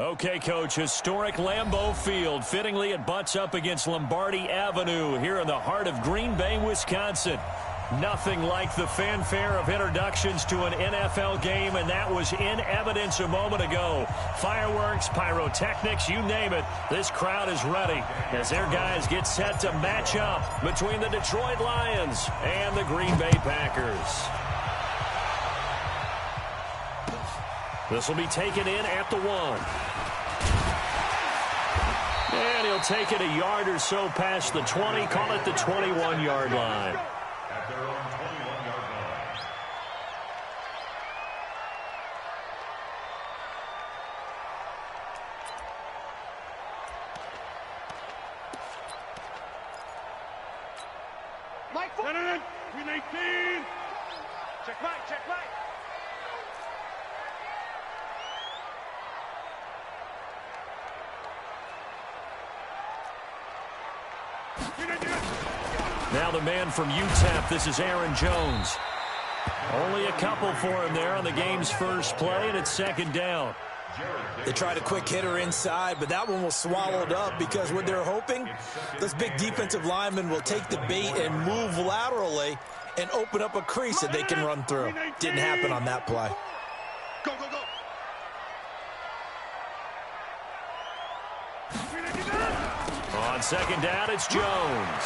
Okay, Coach, historic Lambeau Field. Fittingly, it butts up against Lombardi Avenue here in the heart of Green Bay, Wisconsin. Nothing like the fanfare of introductions to an NFL game, and that was in evidence a moment ago. Fireworks, pyrotechnics, you name it. This crowd is ready as their guys get set to match up between the Detroit Lions and the Green Bay Packers. This will be taken in at the 1. And he'll take it a yard or so past the 20, call it the 21-yard line. At their own 21-yard line. Mike, Green 18. Check right, check right. Now the man from UTEP, this is Aaron Jones. Only a couple for him there on the game's first play, and it's second down. They tried a quick hitter inside, but that one was swallowed up because what they're hoping, those big defensive linemen will take the bait and move laterally and open up a crease that they can run through. Didn't happen on that play. Go, go, go. On second down, it's Jones.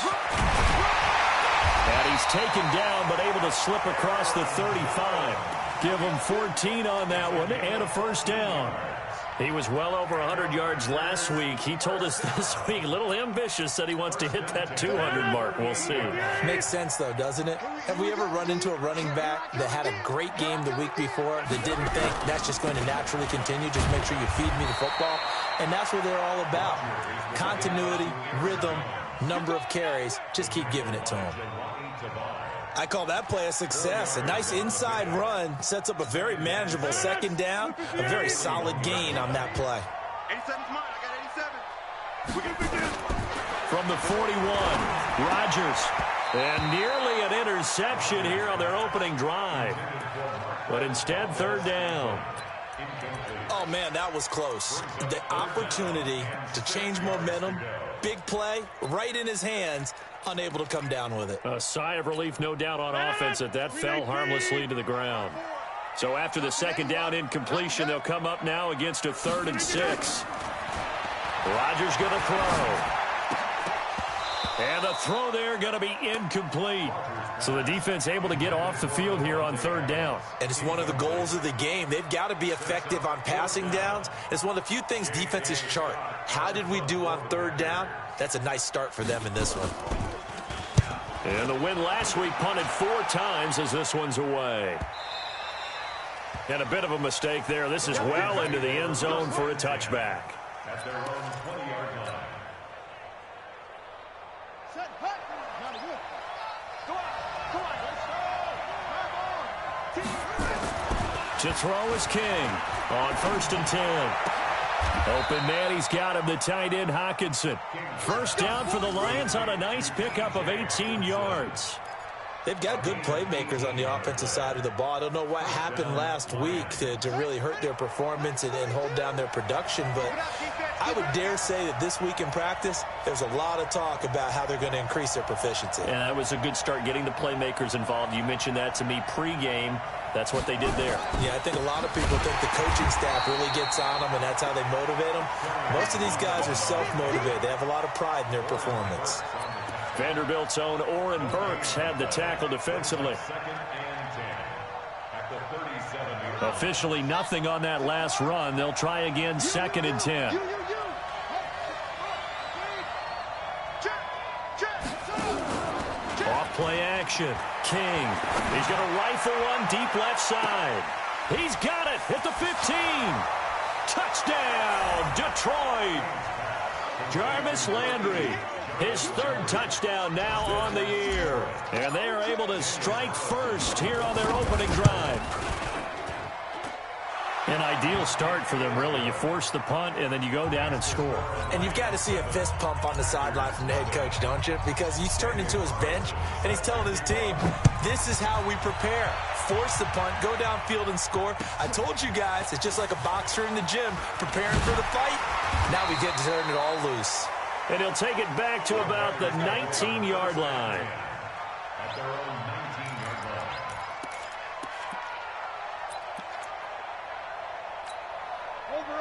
And he's taken down, but able to slip across the 35. Give him 14 on that one and a first down. He was well over 100 yards last week. He told us this week, a little ambitious, said he wants to hit that 200 mark. We'll see. Makes sense, though, doesn't it? Have we ever run into a running back that had a great game the week before that didn't think that's just going to naturally continue? Just make sure you feed me the football. And that's what they're all about. Continuity, rhythm, number of carries. Just keep giving it to them. I call that play a success. A nice inside run sets up a very manageable second down. A very solid gain on that play. 87's mine. I got 87. We can begin. From the 41, Rodgers. And nearly an interception here on their opening drive. But instead, third down. Oh, man, that was close. The opportunity to change momentum, big play, right in his hands, unable to come down with it. A sigh of relief, no doubt, on offense that fell harmlessly to the ground. So after the second down incompletion, they'll come up now against a 3rd and 6. Rodgers going to throw. And the throw there going to be incomplete. So the defense able to get off the field here on 3rd down. And it's one of the goals of the game. They've got to be effective on passing downs. It's one of the few things defenses chart. How did we do on 3rd down? That's a nice start for them in this one. And the win last week punted 4 times as this one's away. And a bit of a mistake there. This is well into the end zone for a touchback. At their own 20-yard line. To throw is King on 1st and 10. Open man, he's got him, the tight end Hockenson. First down for the Lions on a nice pickup of 18 yards. They've got good playmakers on the offensive side of the ball. I don't know what happened last week to really hurt their performance and hold down their production, but I would dare say that this week in practice, there's a lot of talk about how they're going to increase their proficiency. And that was a good start, getting the playmakers involved. You mentioned that to me pregame. That's what they did there. Yeah, I think a lot of people think the coaching staff really gets on them, and that's how they motivate them. Most of these guys are self-motivated. They have a lot of pride in their performance. Vanderbilt's own Oren Burks had the tackle defensively. Officially nothing on that last run. They'll try again, 2nd and 10. Off play action. King. He's going to rifle one deep left side. He's got it at the 15. Touchdown, Detroit. Jarvis Landry. His 3rd touchdown now on the year. And they are able to strike first here on their opening drive. An ideal start for them, really. You force the punt, and then you go down and score. And you've got to see a fist pump on the sideline from the head coach, don't you? Because he's turned into his bench, and he's telling his team, this is how we prepare. Force the punt, go downfield and score. I told you guys, it's just like a boxer in the gym preparing for the fight. Now we get to turn it all loose. And he'll take it back to about the 19-yard line. At their own 19-yard line.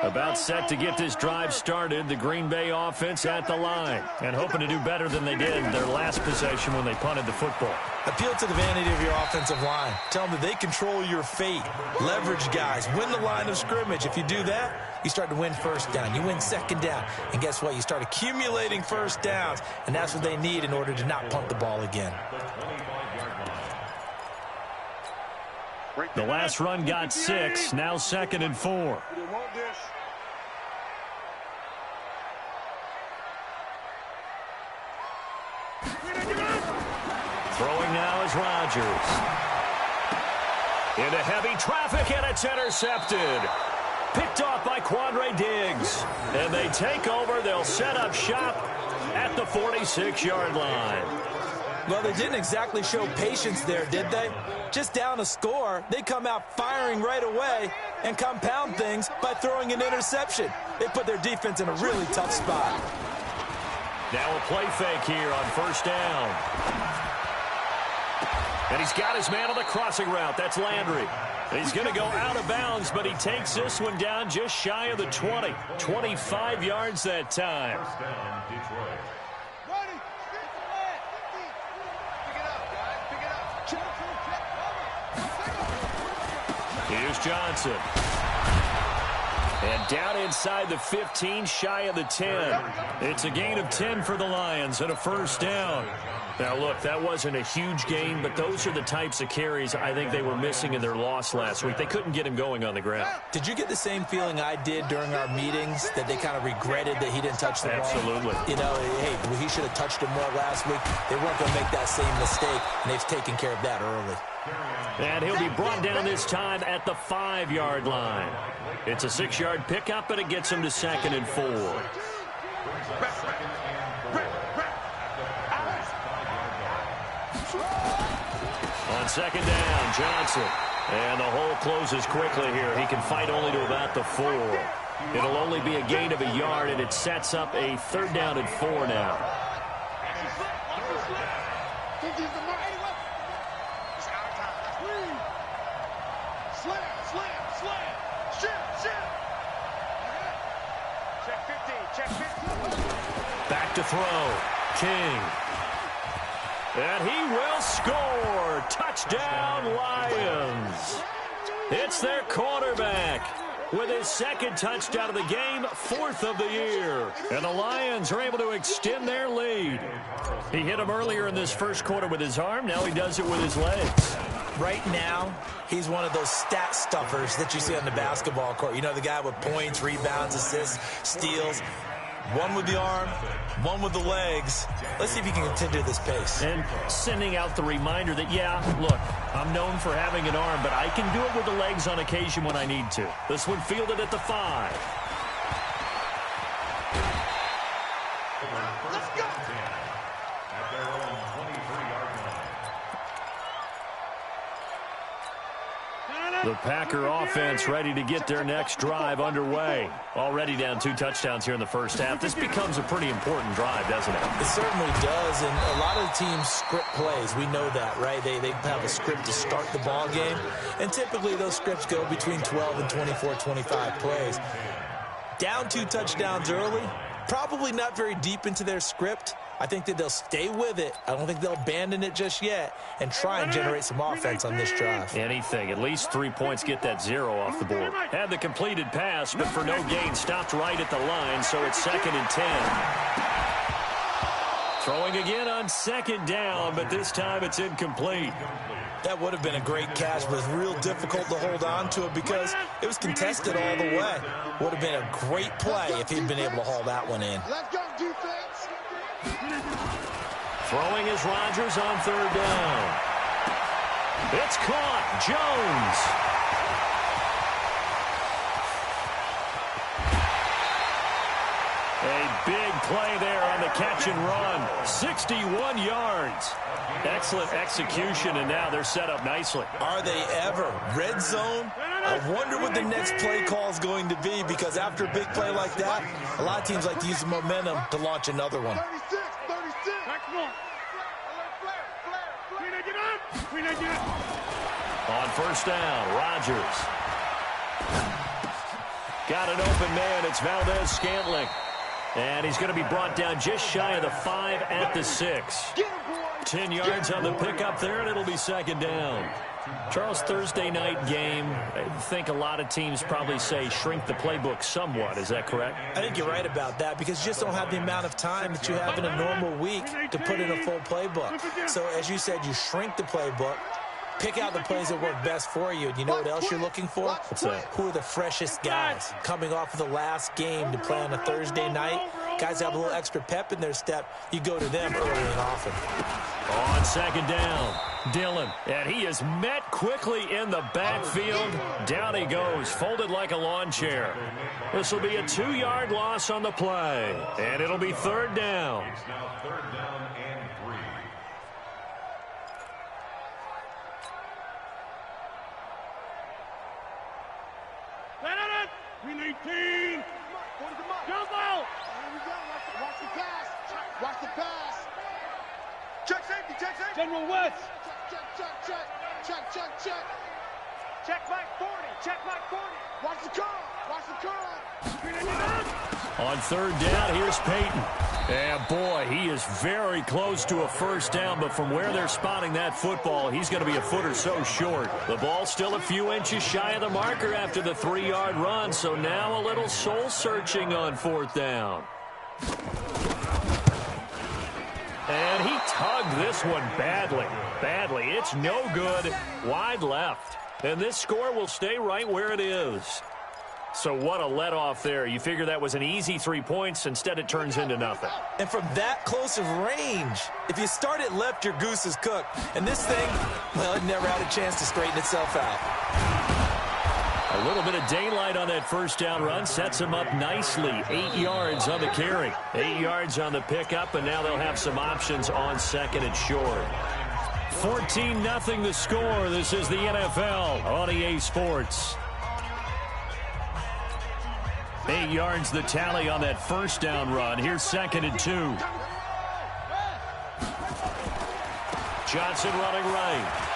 About set to get this drive started, the Green Bay offense at the line and hoping to do better than they did their last possession when they punted the football. Appeal to the vanity of your offensive line. Tell them that they control your fate. Leverage guys. Win the line of scrimmage. If you do that, you start to win first down. You win second down. And guess what? You start accumulating first downs, and that's what they need in order to not punt the ball again. The last run got 6, now 2nd and 4. Throwing now is Rodgers. Into heavy traffic, and it's intercepted. Picked off by Quandre Diggs. And they take over. They'll set up shop at the 46-yard line. Well, they didn't exactly show patience there, did they? Just down a score, they come out firing right away and compound things by throwing an interception. They put their defense in a really tough spot. Now a play fake here on first down. And he's got his man on the crossing route. That's Landry. He's going to go out of bounds, but he takes this one down just shy of the 20. 25 yards that time. First down, Detroit. Here's Johnson. And down inside the 15, shy of the 10. It's a gain of 10 for the Lions and a first down. Now, look, that wasn't a huge gain, but those are the types of carries I think they were missing in their loss last week. They couldn't get him going on the ground. Did you get the same feeling I did during our meetings, that they kind of regretted that he didn't touch the ball? Absolutely. You know, hey, he should have touched him more last week. They weren't going to make that same mistake, and they've taken care of that early. And he'll be brought down this time at the 5-yard line. It's a 6-yard pickup, and it gets him to 2nd and 4. On 2nd down, Johnson. And the hole closes quickly here. He can fight only to about the 4. It'll only be a gain of a yard, and it sets up a 3rd down and 4 now. Back to throw. King. And he will score. Touchdown, Lions. It's their quarterback with his 2nd touchdown of the game, 4th of the year. And the Lions are able to extend their lead. He hit him earlier in this first quarter with his arm. Now he does it with his legs. Right now, he's one of those stat stuffers that you see on the basketball court. You know, the guy with points, rebounds, assists, steals. One with the arm, one with the legs. Let's see if he can continue this pace. And sending out the reminder that, yeah, look, I'm known for having an arm, but I can do it with the legs on occasion when I need to. This one fielded at the 5. Let's go. At their own 23-yard line. The Packer offense ready to get their next drive underway. Already down 2 touchdowns here in the first half. This becomes a pretty important drive, doesn't it? It certainly does, and a lot of the teams script plays. We know that, right? They have a script to start the ball game, and typically those scripts go between 12 and 24, 25 plays. Down 2 touchdowns early, probably not very deep into their script. I think that they'll stay with it. I don't think they'll abandon it just yet and try and generate some offense on this drive. Anything. At least 3 points, get that 0 off the board. Had the completed pass, but for no gain, stopped right at the line, so it's 2nd and 10. Throwing again on 2nd down, but this time it's incomplete. That would have been a great catch, but it was real difficult to hold on to it because it was contested all the way. Would have been a great play if he'd been able to haul that one in. Let's go, defense. Throwing is Rodgers on 3rd down. It's caught. Jones. play there on the catch and run. 61 yards. Excellent execution, and now they're set up nicely. Are they ever? Red zone? I wonder what the next play call is going to be, because after a big play like that, a lot of teams like to use the momentum to launch another one. 36. On first down, Rodgers. Got an open man. It's Valdez-Scantling. And he's going to be brought down just shy of the 5 at the 6. 10 yards on the pickup there, and it'll be second down. Charles, Thursday night game, I think a lot of teams probably say shrink the playbook somewhat. Is that correct? I think you're right about that, because you just don't have the amount of time that you have in a normal week to put in a full playbook. So, as you said, you shrink the playbook, pick out the plays that work best for you. And you know what else you're looking for? What's that? Who are the freshest guys coming off of the last game to play on a Thursday night? Guys have a little extra pep in their step. You go to them early and often. On second down, Dillon. And he is met quickly in the backfield. Down he goes, folded like a lawn chair. This will be a 2-yard loss on the play. And it'll be third down. It's now third down and 3. We need 18. Jump out. Watch the pass. Watch the pass. Check safety. Check safety. General West. Check. Check back 40. Check back 40. Watch the curl. Watch the curl. On third down, here's Peyton. And boy, he is very close to a first down, but from where they're spotting that football, he's going to be a foot or so short. The ball still a few inches shy of the marker after the 3-yard run, so now a little soul-searching on fourth down. And he tugged this one badly. It's no good. Wide left. And this score will stay right where it is. So what a let-off there. You figure that was an easy 3 points. Instead, it turns into nothing. And from that close of range, if you start it left, your goose is cooked. And this thing, well, it never had a chance to straighten itself out. A little bit of daylight on that first down run sets him up nicely. 8 yards on the carry. 8 yards on the pickup, and now they'll have some options on second and short. 14-0 the score. This is the NFL on EA Sports. 8 yards the tally on that first down run. Here's second and 2. Johnson running right.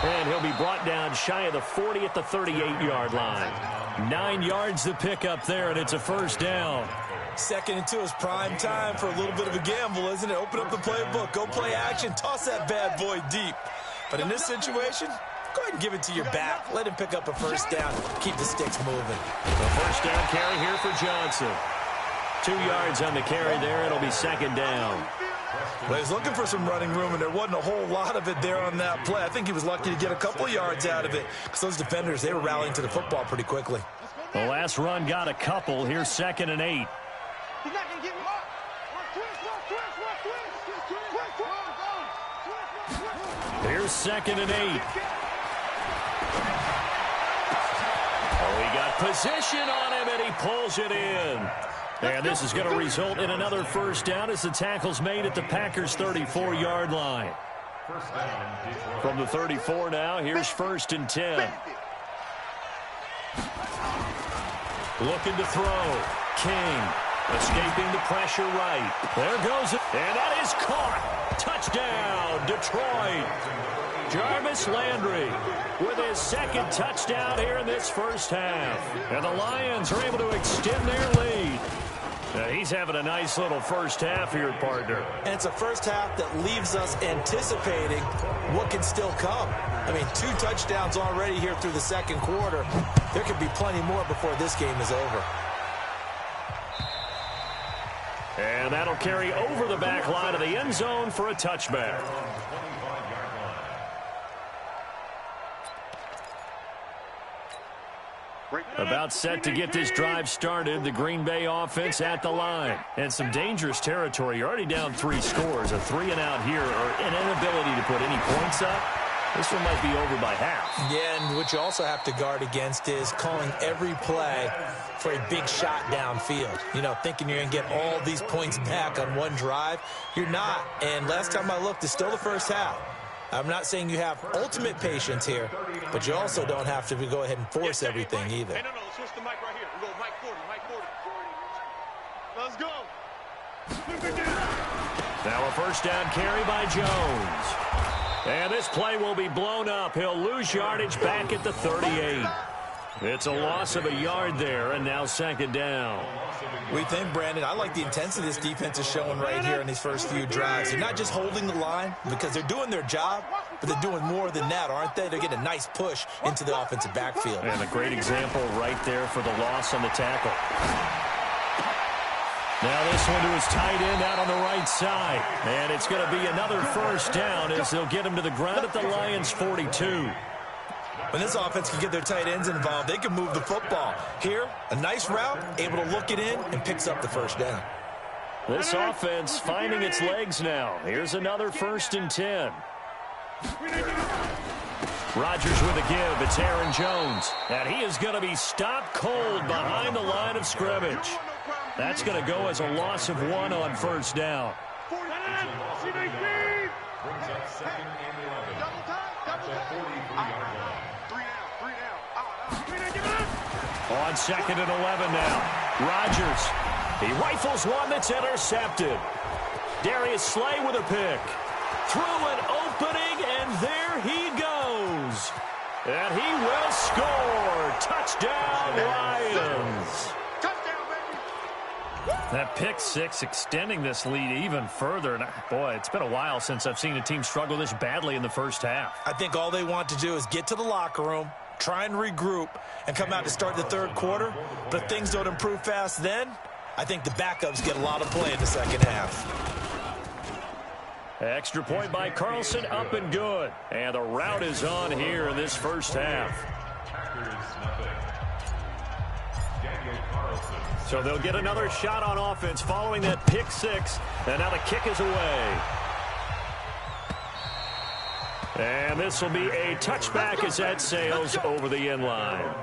And he'll be brought down shy of the 40 at the 38-yard line. 9 yards the pickup there, and it's a first down. Second and 2 is prime time for a little bit of a gamble, isn't it? Open up the playbook, go play action, toss that bad boy deep. But in this situation, go ahead and give it to your back. Let him pick up a first down. Keep the sticks moving. The first down carry here for Johnson. 2 yards on the carry there. It'll be second down. Well, he's looking for some running room, and there wasn't a whole lot of it there on that play. I think he was lucky to get a couple of yards out of it, because those defenders, they were rallying to the football pretty quickly. The last run got a couple. Here's second and 8. He's not going to get me. Here's second and 8. Oh, he got position on him, and he pulls it in. And this is going to result in another first down as the tackle's made at the Packers' 34-yard line. From the 34 now, here's first and 10. Looking to throw. King escaping the pressure right. There goes it. And that is caught. Touchdown, Detroit. Jarvis Landry with his second touchdown here in this first half. And the Lions are able to extend their lead. Now he's having a nice little first half here, partner. And it's a first half that leaves us anticipating what can still come. I mean, 2 touchdowns already here through the second quarter. There could be plenty more before this game is over. And that'll carry over the back line of the end zone for a touchback. About set to get this drive started. The Green Bay offense at the line. And some dangerous territory. You're already down 3 scores. A 3-and-out here, or an inability to put any points up. This one might be over by half. Yeah, and what you also have to guard against is calling every play for a big shot downfield. You know, thinking you're going to get all these points back on one drive. You're not. And last time I looked, it's still the first half. I'm not saying you have ultimate patience here, but you also don't have to go ahead and force everything either. Hey, no, switch the mic right here. We go mic 40, mic 40. Let's go. Now a first down carry by Jones. And this play will be blown up. He'll lose yardage back at the 38. It's a loss of a yard there, and now second down. We think, Brandon, I like the intensity this defense is showing right here in these first few drives. They're not just holding the line because they're doing their job, but they're doing more than that, aren't they? They're getting a nice push into the offensive backfield. And a great example right there for the loss on the tackle. Now this one to his tight end out on the right side. And it's going to be another first down as they'll get him to the ground at the Lions' 42. When this offense can get their tight ends involved, they can move the football. Here, a nice route, able to look it in, and picks up the first down. This offense finding its legs now. Here's another 1st and 10. Rodgers with a give. It's Aaron Jones. And he is going to be stopped cold behind the line of scrimmage. That's going to go as a loss of 1 on first down. Brings up second and 11. Double time. On second and 11 now. Rodgers. He rifles one that's intercepted. Darius Slay with a pick. Through an opening, and there he goes. And he will score. Touchdown, Lions. That pick six extending this lead even further. And boy, it's been a while since I've seen a team struggle this badly in the first half. I think all they want to do is get to the locker room, try and regroup, and come out to start the third quarter. But if things don't improve fast then, I think the backups get a lot of play in the second half. Extra point by Carlson, up and good. And the route is on here in this first half. So they'll get another shot on offense following that pick six. And now the kick is away. And this will be a touchback as that sails over the end line.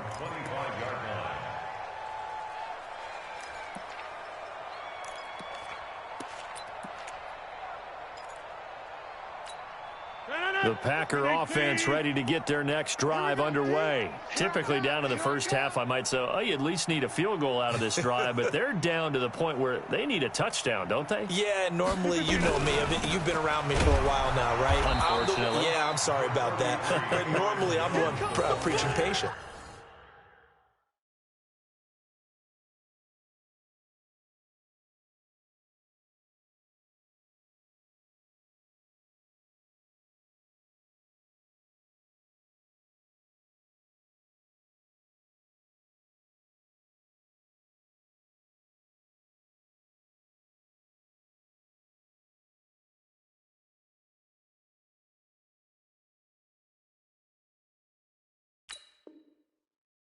The Packer offense ready to get their next drive underway. Typically down in the first half, I might say, oh, you at least need a field goal out of this drive, but they're down to the point where they need a touchdown, don't they? Yeah, normally, you know me. You've been around me for a while now, right? Unfortunately. I'm sorry about that. But normally, I'm the one preaching patience.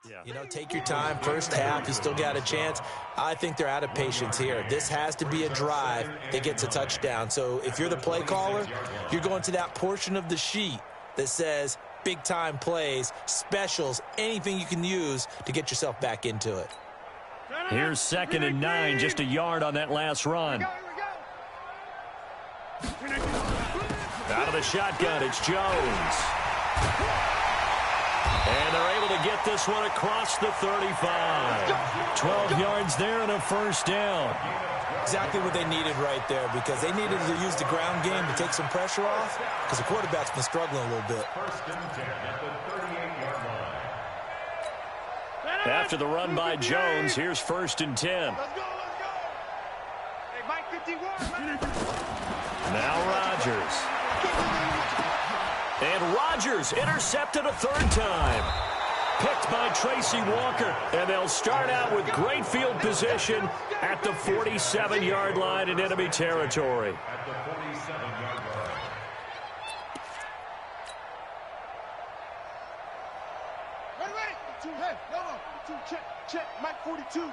Yeah. You know, take your time. First half, you still got a chance. I think they're out of patience here. This has to be a drive that gets a touchdown. So if you're the play caller, you're going to that portion of the sheet that says big-time plays, specials, anything you can use to get yourself back into it. Here's 2nd and 9, just a yard on that last run. Out of the shotgun, it's Jones. And they're able to get this one across the 35. 12 yards there and a first down. Exactly what they needed right there, because they needed to use the ground game to take some pressure off, because the quarterback's been struggling a little bit. After the run by Jones, here's 1st and 10. Let's go. Hey, Mike 51. Now Rodgers. And Rodgers intercepted a 3rd time. Picked by Tracy Walker. And they'll start out with great field position at the 47-yard line in enemy territory. At the 47-yard line. Ready. 2, hey, hold on. 2, check. Mike 42.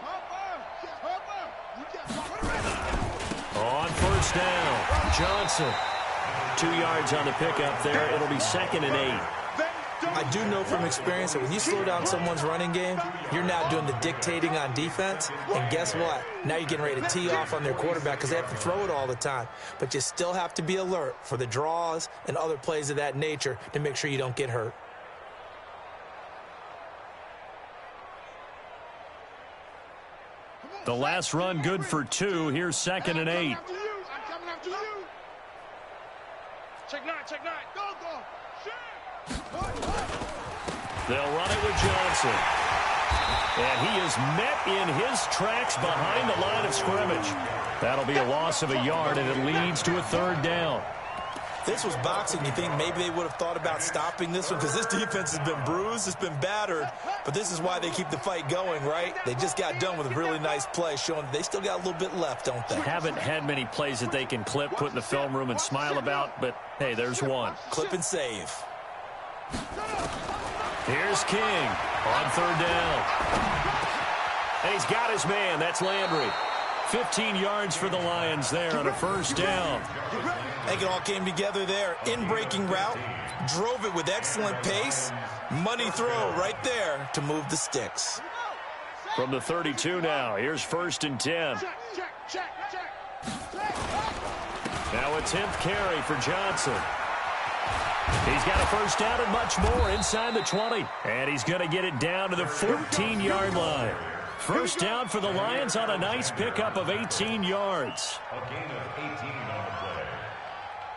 On first down, Johnson. up 2 yards on the pickup there. It'll be 2nd and 8. I do know from experience that when you slow down someone's running game, you're now doing the dictating on defense. And guess what? Now you're getting ready to tee off on their quarterback because they have to throw it all the time. But you still have to be alert for the draws and other plays of that nature to make sure you don't get hurt. The last run good for 2. Here's 2nd and 8. I'm coming after you. Check 9, check 9. Go, go. They'll run it with Johnson. And he is met in his tracks behind the line of scrimmage. That'll be a loss of a yard, and it leads to a 3rd down. This was boxing. You think maybe they would have thought about stopping this one because this defense has been bruised, it's been battered, but this is why they keep the fight going, right? They just got done with a really nice play showing they still got a little bit left, don't they? Haven't had many plays that they can clip, put in the film room, and smile about, but, hey, there's one. Clip and save. Here's King on 3rd down. And he's got his man. That's Landry. 15 yards for the Lions there on a 1st down. I think it all came together there. In-breaking route. Drove it with excellent pace. Money throw right there to move the sticks. From the 32 now. Here's 1st and 10. Now a 10th carry for Johnson. He's got a 1st down and much more inside the 20. And he's going to get it down to the 14-yard line. 1st down for the Lions on a nice pickup of 18 yards. A gain of 18 on the play.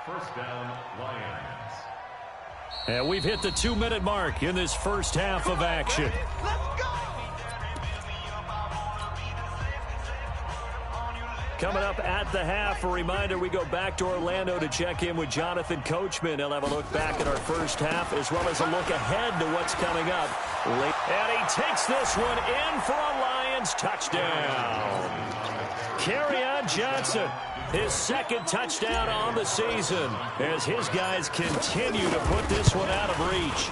1st down, Lions. And we've hit the 2-minute mark in this first half of action. Coming up at the half, a reminder, we go back to Orlando to check in with Jonathan Coachman. He'll have a look back at our first half as well as a look ahead to what's coming up. And he takes this one in for a Lions touchdown. Kerryon Johnson, his 2nd touchdown on the season as his guys continue to put this one out of reach.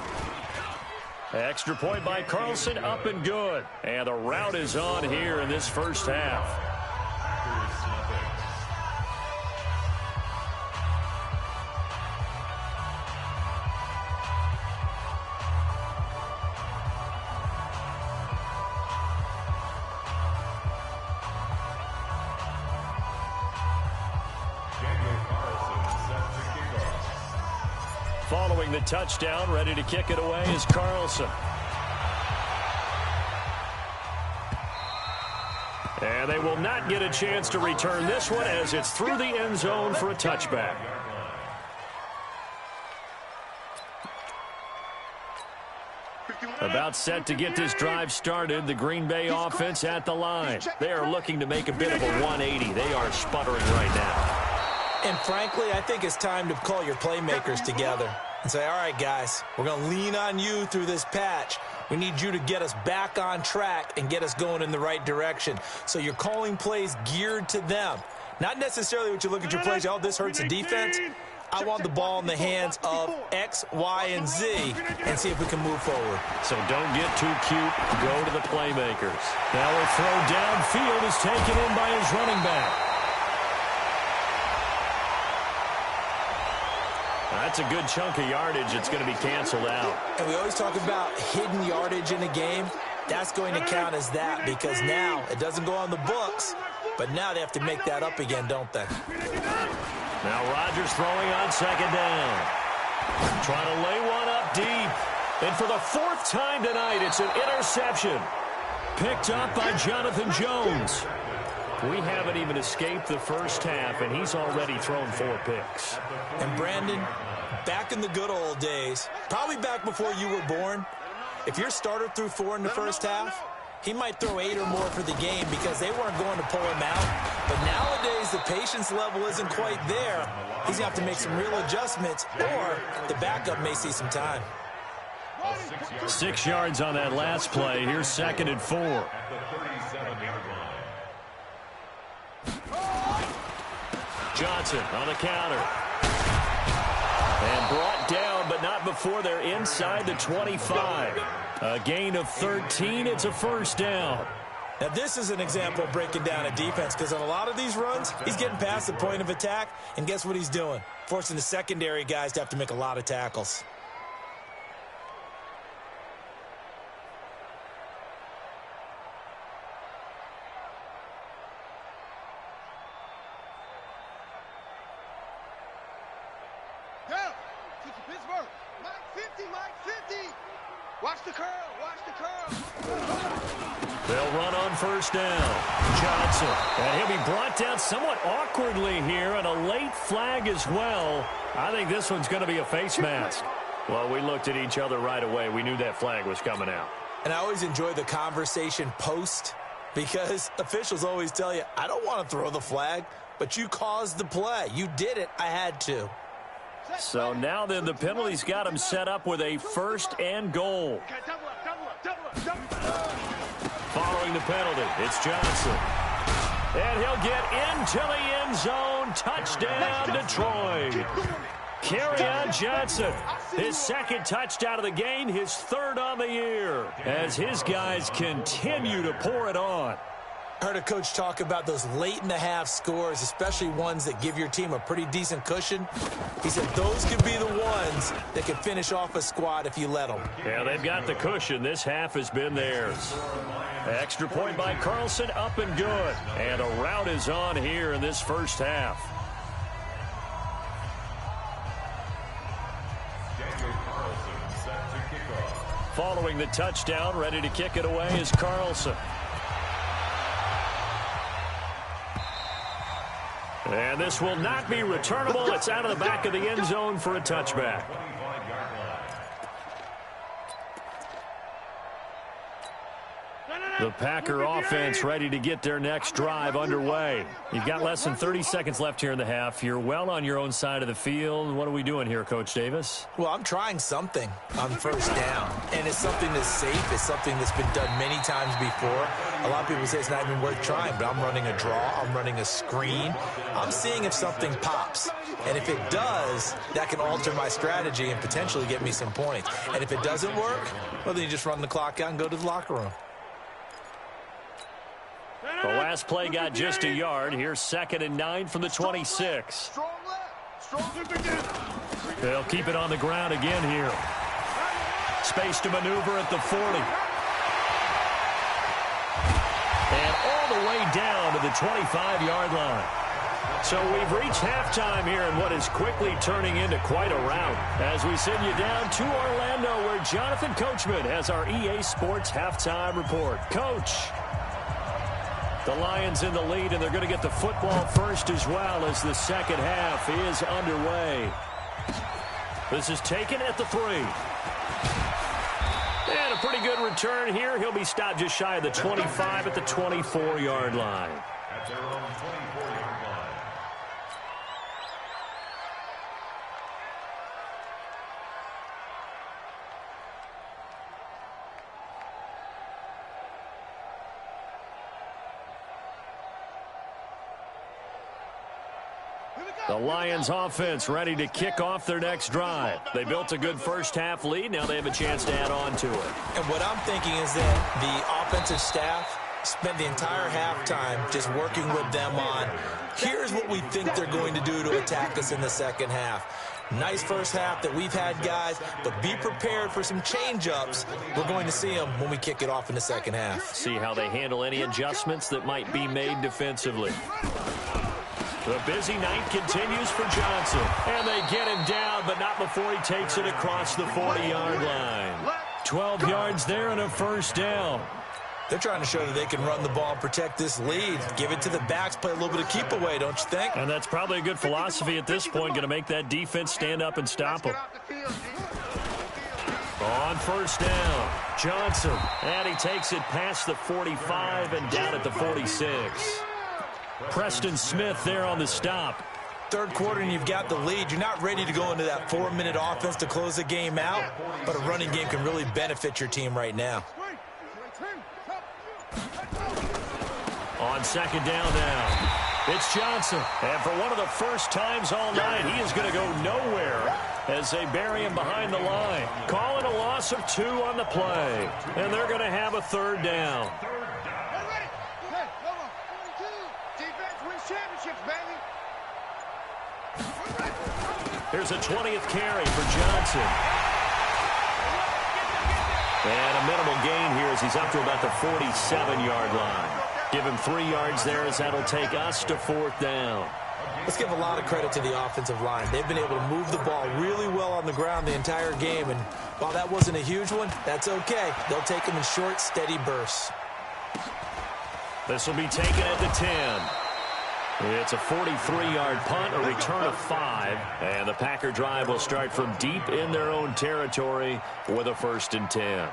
Extra point by Carlson, up and good. And the route is on here in this first half. Following the touchdown, ready to kick it away is Carlson. And they will not get a chance to return this one as it's through the end zone for a touchback. About set to get this drive started, the Green Bay offense at the line. They are looking to make a bit of a 180. They are sputtering right now. And frankly, I think it's time to call your playmakers together and say, all right, guys, we're going to lean on you through this patch. We need you to get us back on track and get us going in the right direction. So you're calling plays geared to them. Not necessarily what you look at your plays, oh, this hurts the defense. I want the ball in the hands of X, Y, and Z and see if we can move forward. So don't get too cute. Go to the playmakers. Now a throw downfield is taken in by his running back. That's a good chunk of yardage. It's going to be canceled out. And we always talk about hidden yardage in a game. That's going to count as that because now it doesn't go on the books, but now they have to make that up again, don't they? Now Rodgers throwing on 2nd down. Trying to lay one up deep. And for the 4th time tonight, it's an interception. Picked up by Jonathan Jones. We haven't even escaped the first half, and he's already thrown 4 picks. And Brandon, back in the good old days, probably back before you were born, if your starter threw 4 in the first half, he might throw 8 or more for the game because they weren't going to pull him out. But nowadays, the patience level isn't quite there. He's going to have to make some real adjustments, or the backup may see some time. 6 yards on that last play. Here's 2nd and 4. At the 37-yard line. Johnson on the counter. And brought down, but not before they're inside the 25. A gain of 13. It's a 1st down. Now, this is an example of breaking down a defense because on a lot of these runs, he's getting past the point of attack, and guess what he's doing? Forcing the secondary guys to have to make a lot of tackles. Go! Teach Pittsburgh. Mike 50, Mike 50. Watch the curl, watch the curl. They'll run on first down. Johnson. And he'll be brought down somewhat awkwardly here, and a late flag as well. I think this one's going to be a face mask. Well, we looked at each other right away. We knew that flag was coming out. And I always enjoy the conversation post because officials always tell you, I don't want to throw the flag, but you caused the play. You did it. I had to. So now then the penalty's got him set up with a first and goal. Following the penalty, it's Johnson. And he'll get into the end zone. Touchdown, Detroit. Kerryon Johnson, his second touchdown of the game, his third on the year, as his guys continue to pour it on. I heard a coach talk about those late-in-the-half scores, especially ones that give your team a pretty decent cushion. He said those could be the ones that can finish off a squad if you let them. Yeah, they've got the cushion. This half has been theirs. Extra point by Carlson, up and good. And a rout is on here in this first half. Following the touchdown, ready to kick it away is Carlson. And this will not be returnable. It's out of the back of the end zone for a touchback. The Packer offense ready to get their next drive underway. You've got less than 30 seconds left here in the half. You're well on your own side of the field. What are we doing here, Coach Davis? Well, I'm trying something on first down, and it's something that's safe. It's something that's been done many times before. A lot of people say it's not even worth trying, but I'm running a draw. I'm running a screen. I'm seeing if something pops, and if it does, that can alter my strategy and potentially get me some points. And if it doesn't work, well, then you just run the clock out and go to the locker room. The last play got just a yard. Here's 2nd and 9 from the 26. They'll keep it on the ground again here. Space to maneuver at the 40. And all the way down to the 25-yard line. So we've reached halftime here in what is quickly turning into quite a rout. As we send you down to Orlando, where Jonathan Coachman has our EA Sports halftime report. Coach. The Lions in the lead, and they're going to get the football first as well as the second half is underway. This is taken at the 3. And a pretty good return here. He'll be stopped just shy of the 25 at the 24-yard line. At their own 24-yard line. The Lions offense ready to kick off their next drive. They built a good first half lead. Now they have a chance to add on to it. And what I'm thinking is that the offensive staff spent the entire halftime just working with them on, here's what we think they're going to do to attack us in the second half. Nice first half that we've had, guys, but be prepared for some change-ups. We're going to see them when we kick it off in the second half. See how they handle any adjustments that might be made defensively. The busy night continues for Johnson. And they get him down, but not before he takes it across the 40-yard line. 12 yards there and a first down. They're trying to show that they can run the ball and protect this lead. Give it to the backs, play a little bit of keep away, don't you think? And that's probably a good philosophy at this point, going to make that defense stand up and stop them. On first down, Johnson. And he takes it past the 45 and down at the 46. Preston Smith there on the stop. Third quarter and you've got the lead. You're not ready to go into that 4-minute offense to close the game out, but a running game can really benefit your team right now. On second down now, it's Johnson. And for one of the first times all night, he is going to go nowhere as they bury him behind the line. Calling a loss of 2 on the play. And they're going to have a third down. Here's a 20th carry for Johnson. And a minimal gain here as he's up to about the 47-yard line. Give him 3 yards there as that'll take us to 4th down. Let's give a lot of credit to the offensive line. They've been able to move the ball really well on the ground the entire game. And while that wasn't a huge one, that's okay. They'll take them in short, steady bursts. This will be taken at the 10. It's a 43-yard punt, a return of 5. And the Packer drive will start from deep in their own territory with a 1st and 10.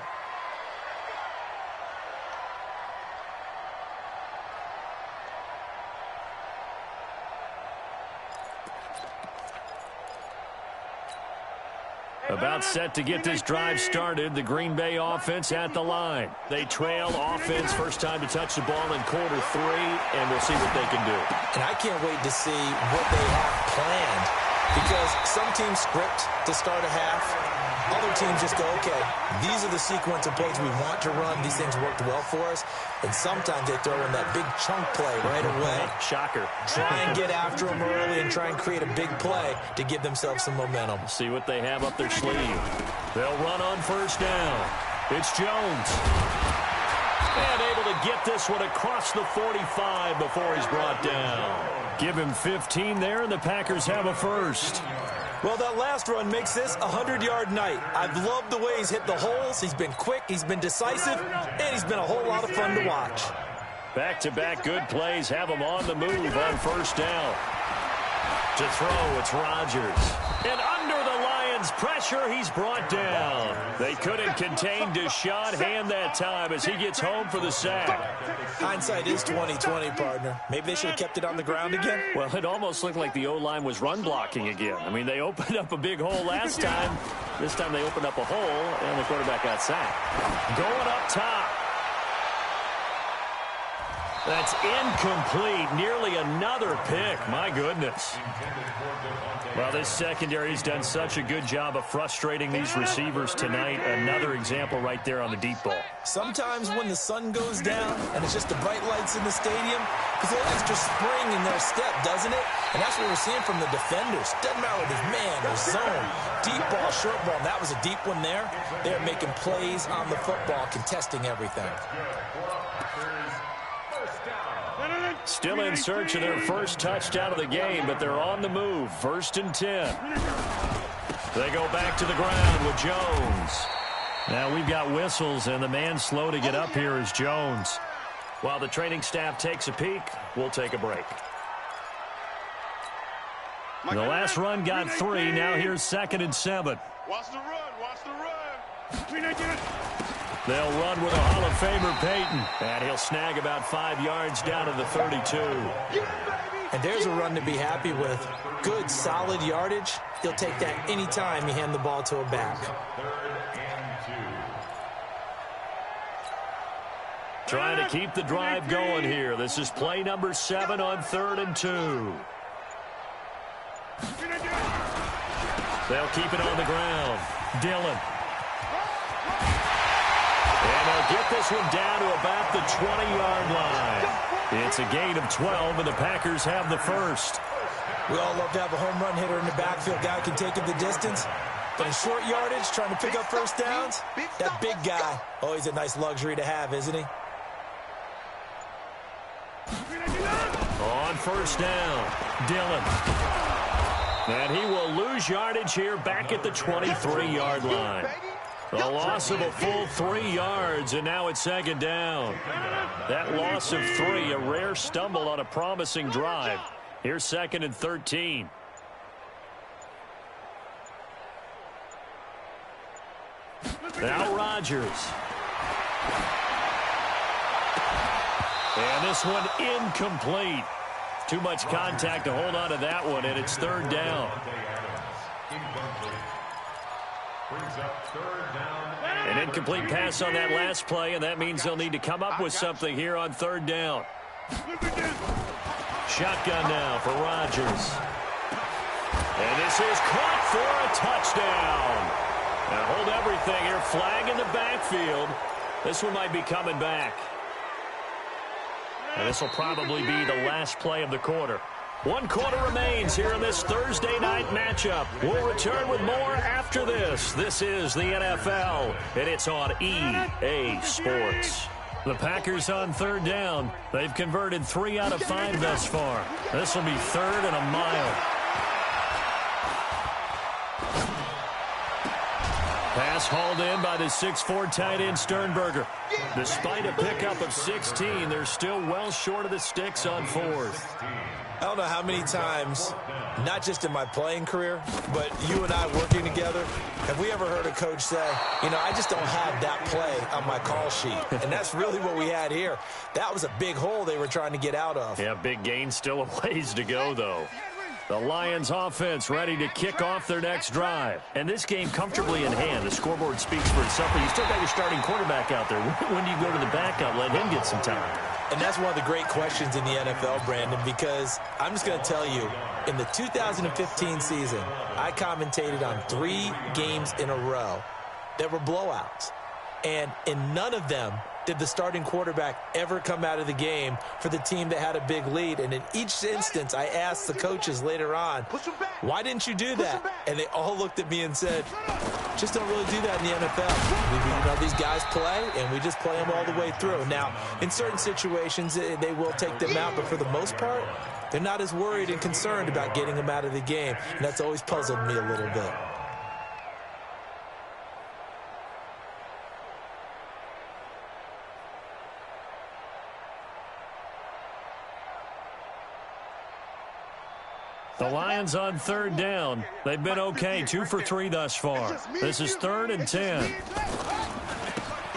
About set to get this drive started. The Green Bay offense at the line. They trail offense. First time to touch the ball in quarter 3, and we'll see what they can do. And I can't wait to see what they have planned, because some teams script to start a half. Other teams just go, okay, these are the sequence of plays we want to run. These things worked well for us. And sometimes they throw in that big chunk play right away. Shocker. Try and get after them early and try and create a big play to give themselves some momentum. See what they have up their sleeve. They'll run on 1st down. It's Jones. And able to get this one across the 45 before he's brought down. Give him 15 there, and the Packers have a 1st. Well, that last run makes this a 100-yard night. I've loved the way he's hit the holes. He's been quick, he's been decisive, and he's been a whole lot of fun to watch. Back-to-back good plays have him on the move on 1st down. To throw, it's Rodgers. And under the Lions' pressure, he's brought down. They couldn't contain Deshaun Hand that time as he gets home for the sack. Hindsight is 20/20, partner. Maybe they should have kept it on the ground again. Well, it almost looked like the O-line was run blocking again. I mean, they opened up a big hole last time. This time they opened up a hole, and the quarterback got sacked. Going up top. That's incomplete. Nearly another pick. My goodness. Well, this secondary's done such a good job of frustrating these receivers tonight. Another example right there on the deep ball. Sometimes when the sun goes down and it's just the bright lights in the stadium, there's a little extra spring in their step, doesn't it? And that's what we're seeing from the defenders. Doesn't matter whether it's man or zone, deep ball, short ball. That was a deep one there. They're making plays on the football, contesting everything. Still in search of their 1st touchdown of the game, but they're on the move. 1st and 10. They go back to the ground with Jones. Now we've got whistles, and the man slow to get up here is Jones. While the training staff takes a peek, we'll take a break. The last run got 3. Now here's 2nd and 7. Watch the run. Watch the run. They'll run with a Hall of Famer, Peyton. And he'll snag about 5 yards down to the 32. And there's a run to be happy with. Good, solid yardage. He'll take that any time you hand the ball to a back. Trying to keep the drive going here. This is play number 7 on 3rd and 2. They'll keep it on the ground. Dillon. And they'll get this one down to about the 20-yard line. It's a gain of 12, and the Packers have the 1st. We all love to have a home run hitter in the backfield. Guy can take it the distance. But in short yardage, trying to pick up 1st downs, that big guy, oh, he's a nice luxury to have, isn't he? On 1st down, Dillon. And he will lose yardage here back at the 23-yard line. A loss of a full 3 yards, and now it's 2nd down. That loss of 3, a rare stumble on a promising drive. Here's 2nd and 13. Now Rodgers. And this one incomplete. Too much contact to hold on to that one, and it's 3rd down. An incomplete pass on that last play, and that means they'll need to come up with something here on 3rd down. Shotgun now for Rodgers. And this is caught for a touchdown. Now hold everything here. Flag in the backfield. This one might be coming back. And this will probably be the last play of the quarter. 1 quarter remains here in this Thursday night matchup. We'll return with more after this. This is the NFL, and it's on EA Sports. The Packers on 3rd down. They've converted 3 out of 5 thus far. This will be 3rd and a mile. Pass hauled in by the 6'4" tight end Sternberger. Despite a pickup of 16, they're still well short of the sticks on 4th. I don't know how many times, not just in my playing career, but you and I working together, have we ever heard a coach say, you know, I just don't have that play on my call sheet. And that's really what we had here. That was a big hole they were trying to get out of. Yeah, big gain, still a ways to go, though. The Lions offense ready to kick off their next drive. And this game comfortably in hand. The scoreboard speaks for itself, but you still got your starting quarterback out there. When do you go to the backup, let him get some time? And that's one of the great questions in the NFL, Brandon, because I'm just going to tell you, in the 2015 season, I commentated on 3 games in a row that were blowouts. And in none of them did the starting quarterback ever come out of the game for the team that had a big lead. And in each instance, I asked the coaches later on, why didn't you do that? And they all looked at me and said, just don't really do that in the NFL. You know, these guys play, and we just play them all the way through. Now, in certain situations, they will take them out, but for the most part, they're not as worried and concerned about getting them out of the game. And that's always puzzled me a little bit. The Lions on 3rd down. They've been okay, 2 for 3 thus far. This is 3rd and 10.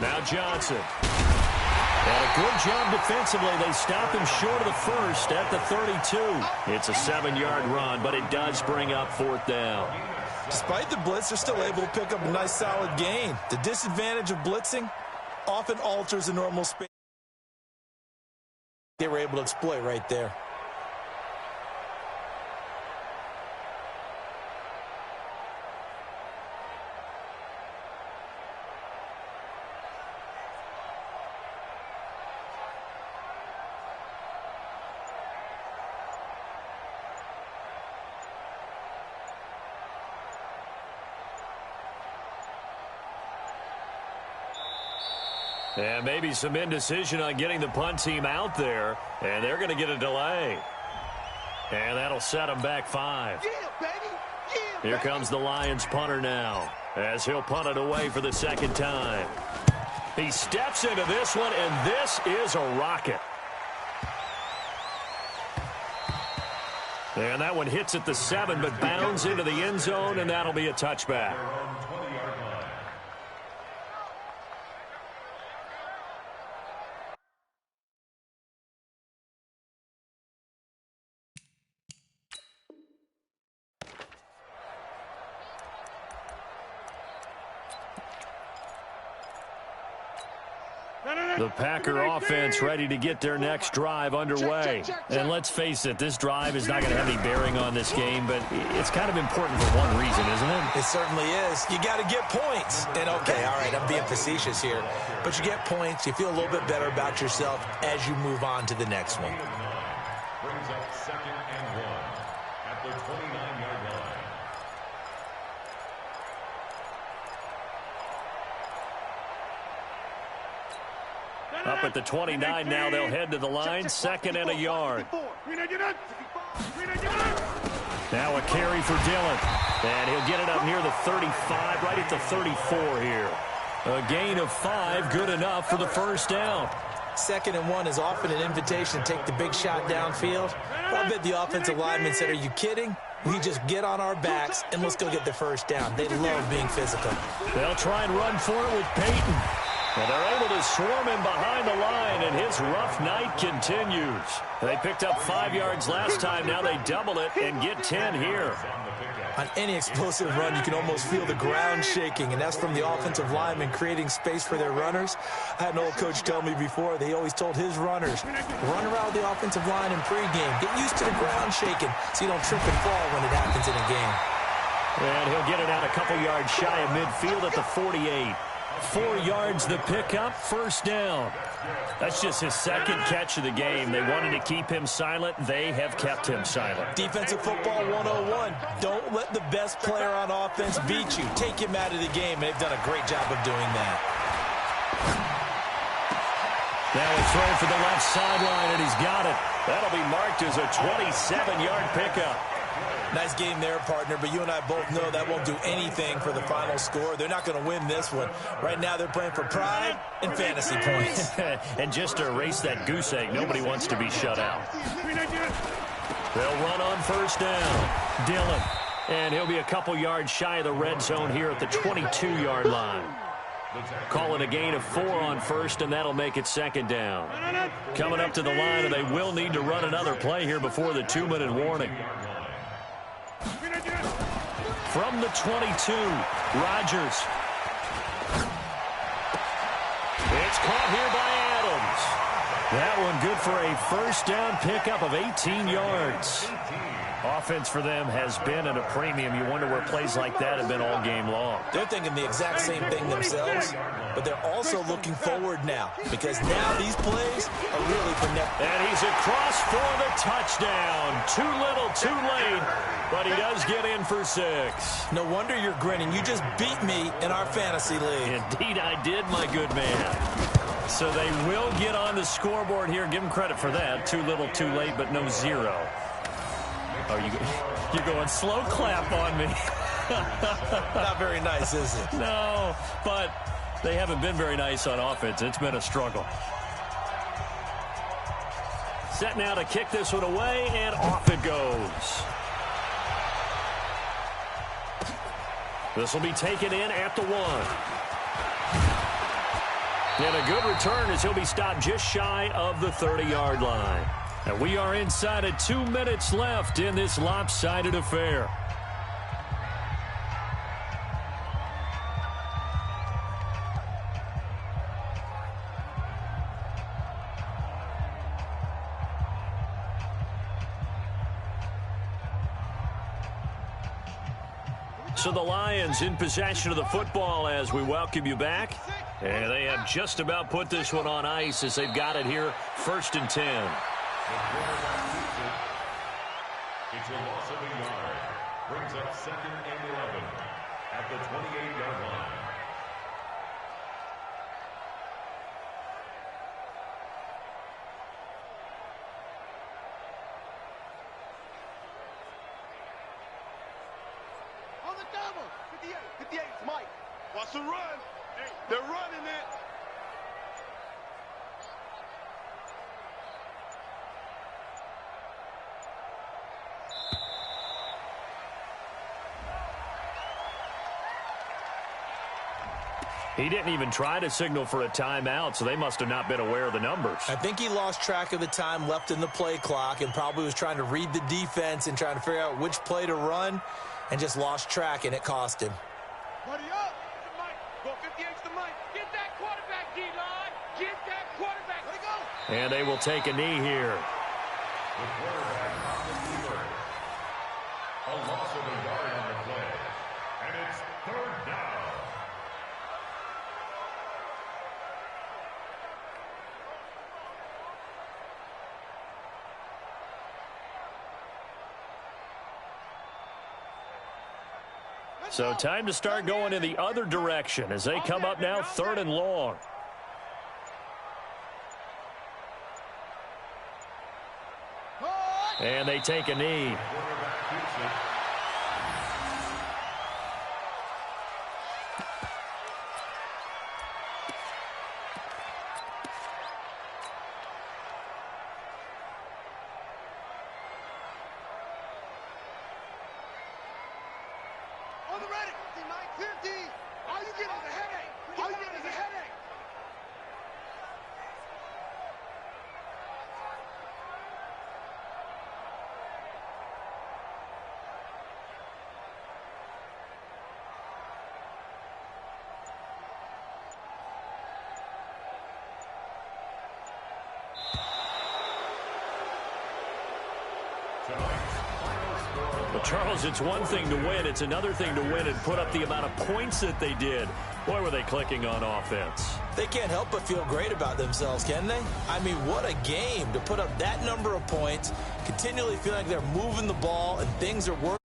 Now Johnson. And a good job defensively. They stop him short of the first at the 32. It's a 7-yard run, but it does bring up 4th down. Despite the blitz, they're still able to pick up a nice solid gain. The disadvantage of blitzing often alters the normal space they were able to exploit right there. And maybe some indecision on getting the punt team out there. And they're going to get a delay. And that'll set them back 5. Here comes the Lions punter now, as he'll punt it away for the 2nd time. He steps into this one, and this is a rocket. And that one hits at the 7, but bounds into the end zone, and that'll be a touchback. The Packer offense ready to get their next drive underway. And let's face it, this drive is not going to have any bearing on this game, but it's kind of important for one reason, isn't it? It certainly is. You got to get points. And, okay, all right, I'm being facetious here. But you get points, you feel a little bit better about yourself as you move on to the next one. Brings up 2nd and 1 at the 29-yard line. Up at the 29 now, they'll head to the line, 2nd and a yard. Now a carry for Dillon. And he'll get it up near the 35, right at the 34 here. A gain of 5, good enough for the 1st down. 2nd and 1 is often an invitation to take the big shot downfield. But I bet the offensive lineman said, are you kidding? We just get on our backs and let's go get the 1st down. They love being physical. They'll try and run for it with Peyton. Well, they're able to swarm him behind the line, and his rough night continues. They picked up 5 yards last time. Now they double it and get 10 here. On any explosive run, you can almost feel the ground shaking, and that's from the offensive linemen creating space for their runners. I had an old coach tell me before, they always told his runners, run around the offensive line in pregame. Get used to the ground shaking so you don't trip and fall when it happens in a game. And he'll get it out a couple yards shy of midfield at the 48. 4 yards the pickup, 1st down. That's just his second catch of the game. They wanted to keep him silent. They have kept him silent. Defensive football 101. Don't let the best player on offense beat you. Take him out of the game, and they've done a great job of doing that. Now a throw for the left sideline, and he's got it. That'll be marked as a 27-yard pickup. Nice game there, partner, but you and I both know that won't do anything for the final score. They're not going to win this one. Right now they're playing for pride and fantasy points. And just to erase that goose egg, nobody wants to be shut out. They'll run on first down. Dillon. And he'll be a couple yards shy of the red zone here at the 22-yard line. Calling a gain of 4 on first, and that'll make it second down. Coming up to the line, and they will need to run another play here before the 2-minute warning. From the 22, Rodgers. It's caught here by Adams. That one good for a first down pickup of 18 yards. Offense for them has been at a premium. You wonder where plays like that have been all game long. They're thinking the exact same thing themselves, but they're also looking forward now because now these plays are really for next. And he's across for the touchdown. Too little, too late, but he does get in for 6. No wonder you're grinning. You just beat me in our fantasy league. Indeed I did, my good man. So they will get on the scoreboard here. Give them credit for that. Too little, too late, but no 0. Oh, you're going slow clap on me. Not very nice, is it? No, but they haven't been very nice on offense. It's been a struggle. Set now to kick this one away, and off it goes. This will be taken in at the 1. And a good return as he'll be stopped just shy of the 30-yard line. And we are inside of 2 minutes left in this lopsided affair. So the Lions in possession of the football as we welcome you back. And they have just about put this one on ice as they've got it here, 1st and 10. It's a loss of a yard. Brings up 2nd and 11 at the 28-yard line. On the double. 58. 58 is Mike. Watch the run. They're running it. He didn't even try to signal for a timeout, so they must have not been aware of the numbers. I think he lost track of the time left in the play clock and probably was trying to read the defense and trying to figure out which play to run and just lost track, and it cost him. Buddy up. Mike. Go 58 to Mike. Get that quarterback, D-line. Get that quarterback. Let it go. And they will take a knee here. The quarterback on the field. A loss of a yard on the play. And it's 3rd down. So time to start going in the other direction as they come up now 3rd and long. And they take a knee. On the ready. 50, Mike. 50. All you get is a headache. All you get is a headache. Well, Charles, it's one thing to win. It's another thing to win and put up the amount of points that they did. Boy, were they clicking on offense. They can't help but feel great about themselves, can they? I mean, what a game to put up that number of points, continually feeling like they're moving the ball and things are working.